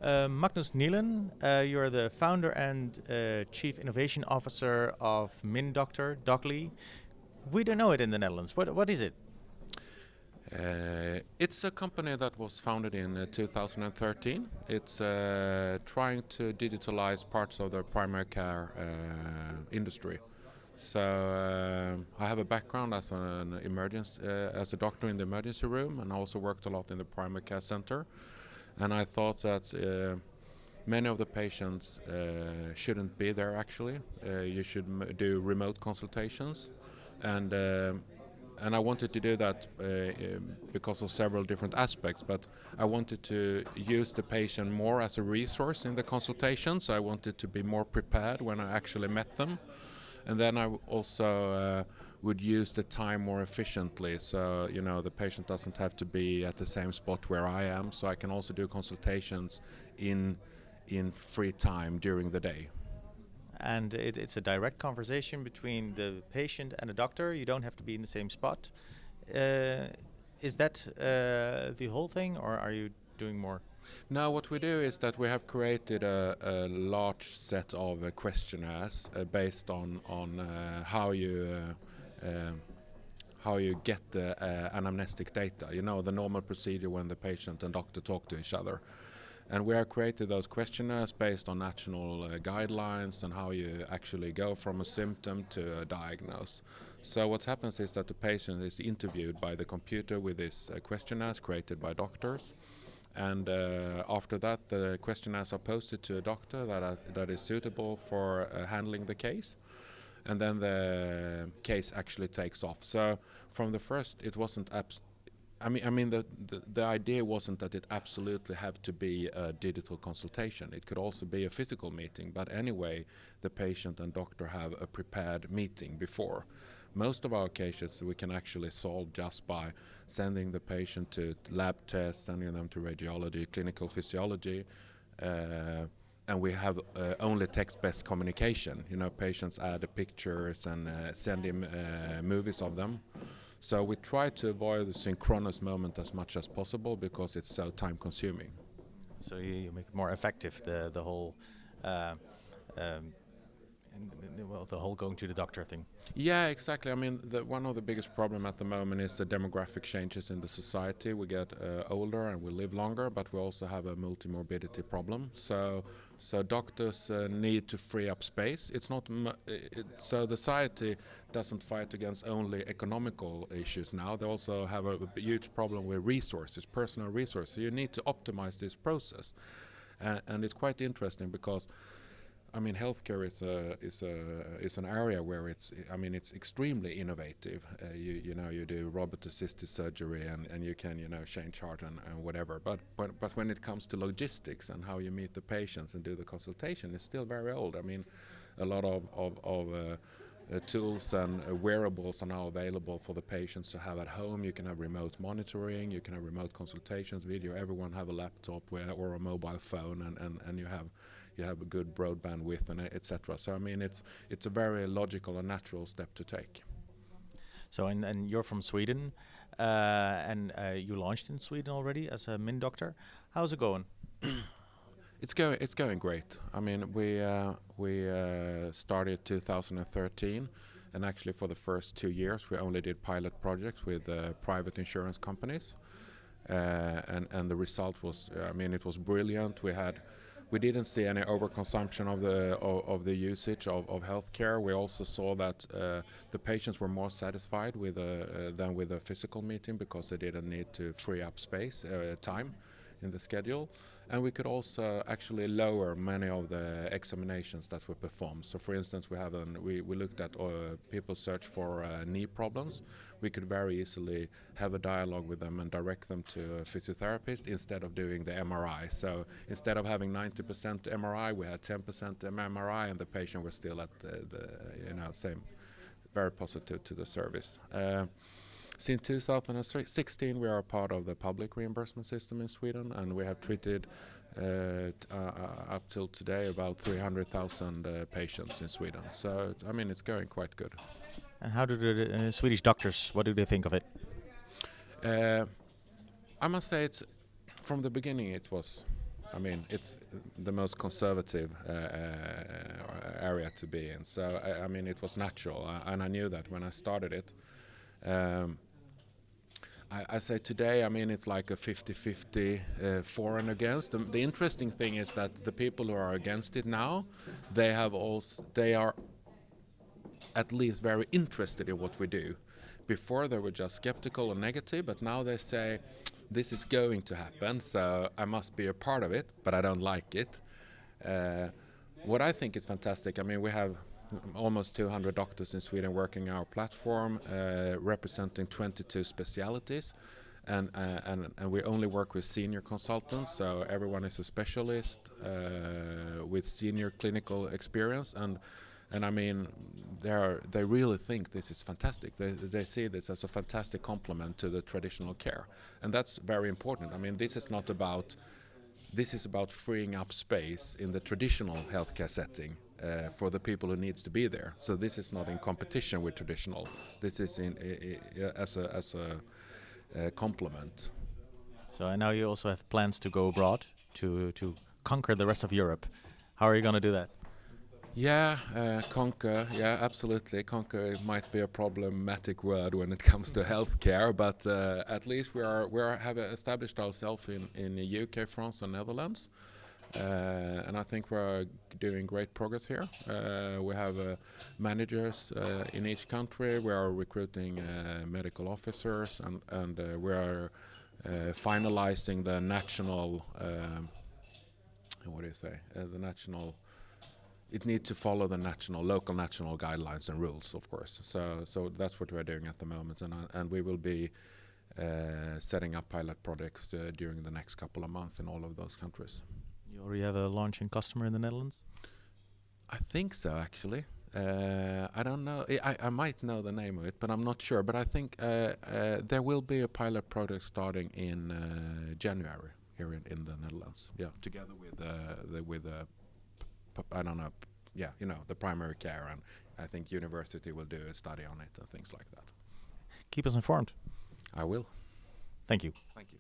Magnus Nylen, you're the founder and Chief Innovation Officer of Min Doktor, Dockley. We don't know it in the Netherlands. What is it? It's a company that was founded in 2013. It's trying to digitalize parts of the primary care industry. So I have a background as as a doctor in the emergency room, and I also worked a lot in the primary care center. And I thought that many of the patients shouldn't be there. Actually, you should do remote consultations, and I wanted to do that because of several different aspects, but I wanted to use the patient more as a resource in the consultations. I wanted to be more prepared when I actually met them. And then I also would use the time more efficiently, so the patient doesn't have to be at the same spot where I am, so I can also do consultations in free time during the day. And it's a direct conversation between the patient and the doctor. You don't have to be in the same spot. Is that the whole thing, or are you doing more? Now what we do is that we have created a large set of questionnaires based on how you get the anamnestic data, the normal procedure when the patient and doctor talk to each other. And we have created those questionnaires based on national guidelines and how you actually go from a symptom to a diagnosis. So what happens is that the patient is interviewed by the computer with these questionnaires created by doctors. And after that, the questionnaires are posted to a doctor that is suitable for handling the case. And then the case actually takes off. So from the first, it wasn't the idea wasn't that it absolutely have to be a digital consultation. It could also be a physical meeting, but anyway, the patient and doctor have a prepared meeting before. Most of our cases we can actually solve just by sending the patient to lab tests, sending them to radiology, clinical physiology, and we have only text-based communication. Patients add the pictures and send him movies of them. So we try to avoid the synchronous moment as much as possible because it's so time-consuming. So you make it more effective, the whole the whole going to the doctor thing. Yeah, exactly. One of the biggest problem at the moment is the demographic changes in the society. We get older and we live longer, but we also have a multimorbidity problem. So doctors need to free up space. It's not so the society doesn't fight against only economical issues now. They also have a huge problem with resources, personal resources. So you need to optimize this process, and it's quite interesting because healthcare is an area where it's extremely innovative. You do robot-assisted surgery and you can change heart and whatever. But when it comes to logistics and how you meet the patients and do the consultation, it's still very old. A lot of tools and wearables are now available for the patients to have at home. You can have remote monitoring, you can have remote consultations, video. Everyone have a laptop or a mobile phone, and you have a good broadband width and etc. So it's a very logical and natural step to take. So and you're from Sweden, and you launched in Sweden already as a Min Doktor. How's it going? It's going great. We started 2013, and actually for the first 2 years we only did pilot projects with private insurance companies, and the result was it was brilliant. We didn't see any overconsumption of the usage of healthcare. We also saw that the patients were more satisfied with than with a physical meeting because they didn't need to free up space, time in the schedule. And we could also actually lower many of the examinations that were performed. So for instance, we looked at people search for knee problems. We could very easily have a dialogue with them and direct them to a physiotherapist instead of doing the MRI. So instead of having 90% MRI, we had 10% MRI, and the patient was still at the same, very positive to the service. Since 2016, we are a part of the public reimbursement system in Sweden, and we have treated up till today about 300,000 patients in Sweden. So, it's going quite good. And how do the Swedish doctors, what do they think of it? I must say from the beginning it was I mean, it's the most conservative area to be in. So I mean, it was natural, and I knew that when I started it. I say today, I mean, it's like a 50-50 for and against. The interesting thing is that the people who are against it now, they are at least very interested in what we do. Before they were just skeptical and negative, but now they say, this is going to happen, so I must be a part of it, but I don't like it. What I think is fantastic, I mean, we have almost 200 doctors in Sweden working our platform, representing 22 specialities, and we only work with senior consultants, so everyone is a specialist with senior clinical experience, and I mean, they really think this is fantastic. They see this as a fantastic complement to the traditional care, and that's very important. I mean, this is about freeing up space in the traditional healthcare setting for the people who needs to be there. So this is not in competition with traditional. This is as a complement. So I know you also have plans to go abroad to conquer the rest of Europe. How are you going to do that? Yeah, conquer. Yeah, absolutely. Conquer might be a problematic word when it comes to healthcare, but at least we have established ourselves in the UK, France, and Netherlands, and I think we're doing great progress here. We have managers in each country. We are recruiting medical officers, and we are finalizing the national. What do you say? The national. It needs to follow the local national guidelines and rules, of course. So that's what we're doing at the moment, and we will be setting up pilot projects during the next couple of months in all of those countries. You already have a launching customer in the Netherlands? I think so, actually. I don't know. I might know the name of it, but I'm not sure. But I think there will be a pilot project starting in January here in the Netherlands. Yeah, together with I don't know, yeah, you know, the primary care, and I think university will do a study on it and things like that. Keep us informed. I will. Thank you. Thank you.